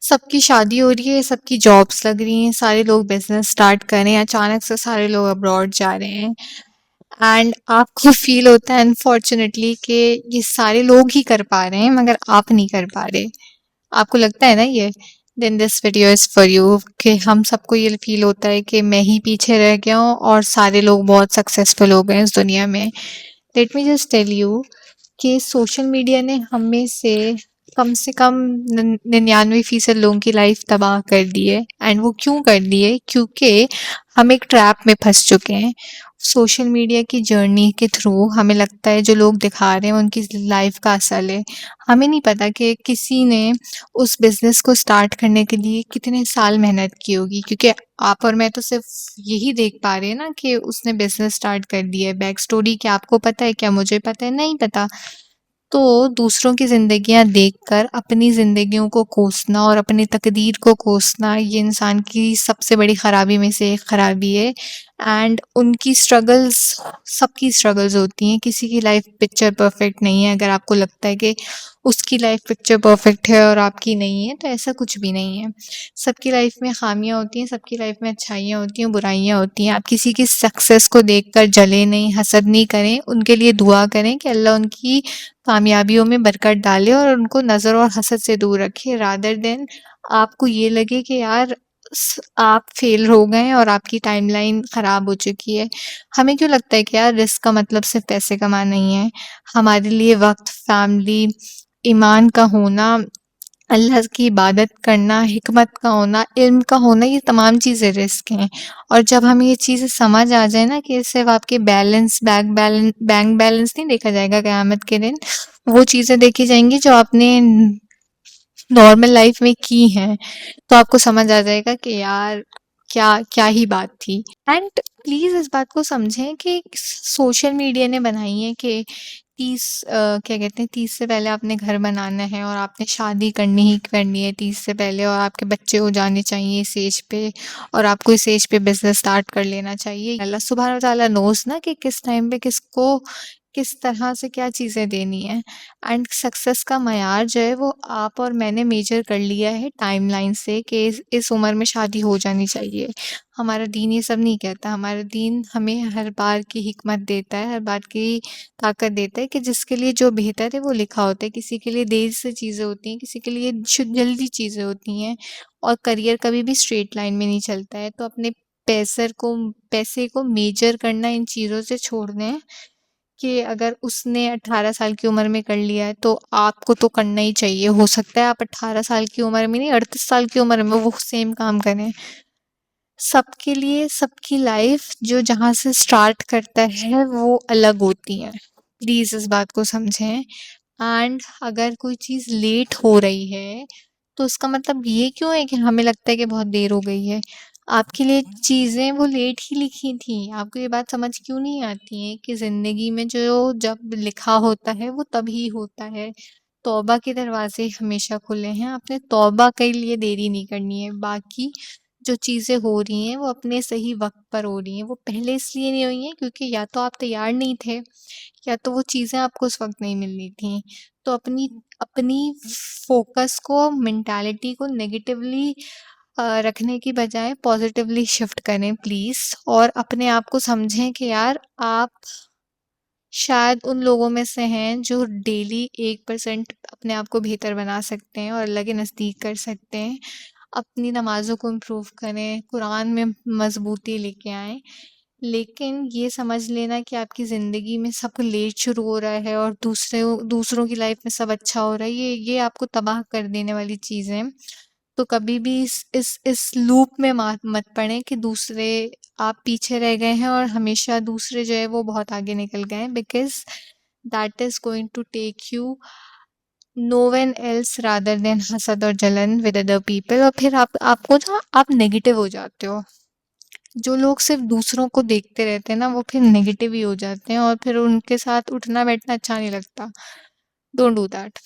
सबकी शादी हो रही है, सबकी जॉब्स लग रही हैं, सारे लोग बिजनेस स्टार्ट कर रहे हैं, अचानक से सारे लोग अब्रॉड जा रहे हैं। एंड आपको फील होता है अनफॉर्चुनेटली कि ये सारे लोग ही कर पा रहे हैं मगर आप नहीं कर पा रहे। आपको लगता है ना ये? Then this video is for you कि हम सबको ये फील होता है कि मैं ही पीछे रह गया हूँ और सारे लोग बहुत सक्सेसफुल हो गए हैं इस दुनिया में। Let me just tell you कि सोशल मीडिया ने हम में से कम 99% लोगों की लाइफ तबाह कर दी है। एंड वो क्यों कर दी है? क्योंकि हम एक ट्रैप में फंस चुके हैं। सोशल मीडिया की जर्नी के थ्रू हमें लगता है जो लोग दिखा रहे हैं उनकी लाइफ का असल है। हमें नहीं पता कि किसी ने उस बिजनेस को स्टार्ट करने के लिए कितने साल मेहनत की होगी, क्योंकि आप और मैं तो सिर्फ यही देख पा रहे हैं ना कि उसने बिजनेस स्टार्ट कर दिया है। बैक स्टोरी क्या आपको पता है? क्या मुझे पता है? नहीं पता। तो दूसरों की ज़िंदगियाँ देखकर अपनी ज़िंदगियों को कोसना और अपनी तकदीर को कोसना, ये इंसान की सबसे बड़ी ख़राबी में से एक ख़राबी है। एंड उनकी स्ट्रगल्स, सबकी स्ट्रगल्स होती हैं। किसी की लाइफ पिक्चर परफेक्ट नहीं है। अगर आपको लगता है कि उसकी लाइफ पिक्चर परफेक्ट है और आपकी नहीं है, तो ऐसा कुछ भी नहीं है। सबकी लाइफ में खामियां होती हैं, सबकी लाइफ में अच्छाइयाँ होती हैं, बुराइयां होती हैं। आप किसी की सक्सेस को देखकर जले नहीं, हसद नहीं करें, उनके लिए दुआ करें कि अल्लाह उनकी कामयाबियों में बरकत डाले और उनको नज़र और हसद से दूर रखे, रादर देन आपको ये लगे कि यार आप फेल हो गए हैं और आपकी टाइमलाइन खराब हो चुकी है। हमें क्यों लगता है कि यार रिस्क का मतलब सिर्फ पैसे कमाना नहीं है। हमारे लिए वक्त, फैमिली, ईमान का होना, अल्लाह की इबादत करना, हिकमत का होना, इल्म का होना, ये तमाम चीज़ें रिस्क हैं। और जब हमें ये चीज़ें समझ आ जाए ना कि सिर्फ आपके बैंक बैलेंस नहीं देखा जाएगा क़यामत के दिन, वो चीज़ें देखी जाएंगी जो आपने नॉर्मल लाइफ में की हैं। तो आपको समझ आ जाएगा कि यार क्या क्या ही बात थी। एंड प्लीज़ इस बात को समझें कि सोशल मीडिया ने बनाई है कि 30 क्या कहते हैं, 30 से पहले आपने घर बनाना है और आपने शादी करनी ही करनी है 30 से पहले, और आपके बच्चे हो जाने चाहिए इस एज पे, और आपको इस एज पे बिजनेस स्टार्ट कर लेना चाहिए। अल्लाह सुबहान व तआला नोस ना कि किस टाइम पे किसको किस तरह से क्या चीज़ें देनी है। एंड सक्सेस का मयार जो है वो आप और मैंने मेजर कर लिया है टाइमलाइन से कि इस उम्र में शादी हो जानी चाहिए। हमारा दीन ये सब नहीं कहता। हमारा दीन हमें हर बार की हिकमत देता है, हर बात की ताकत देता है कि जिसके लिए जो बेहतर है वो लिखा होता है। किसी के लिए देर से चीज़ें होती हैं, किसी के लिए जल्दी चीज़ें होती हैं, और करियर कभी भी स्ट्रेट लाइन में नहीं चलता है। तो अपने पैसे को मेजर करना इन चीज़ों से छोड़ दें कि अगर उसने 18 साल की उम्र में कर लिया है तो आपको तो करना ही चाहिए। हो सकता है आप 18 साल की उम्र में नहीं, 38 साल की उम्र में वो सेम काम करें। सबके लिए सबकी लाइफ जो जहाँ से स्टार्ट करता है वो अलग होती है। प्लीज़ इस बात को समझें। एंड अगर कोई चीज़ लेट हो रही है तो उसका मतलब ये क्यों है कि हमें लगता है कि बहुत देर हो गई है। आपके लिए चीज़ें वो लेट ही लिखी थी। आपको ये बात समझ क्यों नहीं आती है कि ज़िंदगी में जो जब लिखा होता है वो तभी होता है। तौबा के दरवाजे हमेशा खुले हैं। आपने तौबा के लिए देरी नहीं करनी है। बाकी जो चीज़ें हो रही हैं वो अपने सही वक्त पर हो रही हैं। वो पहले इसलिए नहीं हुई हैं क्योंकि या तो आप तैयार नहीं थे, या तो वो चीज़ें आपको उस वक्त नहीं मिलनी थी। तो अपनी अपनी फोकस को, मेंटालिटी को नेगेटिवली रखने की बजाय पॉजिटिवली शिफ्ट करें प्लीज़। और अपने आप को समझें कि यार आप शायद उन लोगों में से हैं जो डेली 1% अपने आप को बेहतर बना सकते हैं और अल्लाह के नज़दीक कर सकते हैं। अपनी नमाज़ों को इम्प्रूव करें, कुरान में मज़बूती लेके आएँ। लेकिन ये समझ लेना कि आपकी ज़िंदगी में सब लेट शुरू हो रहा है और दूसरों की लाइफ में सब अच्छा हो रहा है, ये आपको तबाह कर देने वाली चीज़ है। तो कभी भी इस लूप में मत पड़ें कि दूसरे आप पीछे रह गए हैं और हमेशा दूसरे जो है वो बहुत आगे निकल गए हैं, because that is going to take you no one else rather than हसद और जलन विद अदर पीपल। और फिर आपको ना आप नेगेटिव हो जाते हो। जो लोग सिर्फ दूसरों को देखते रहते हैं ना वो फिर नेगेटिव ही हो जाते हैं और फिर उनके साथ उठना बैठना अच्छा नहीं लगता। Don't do that.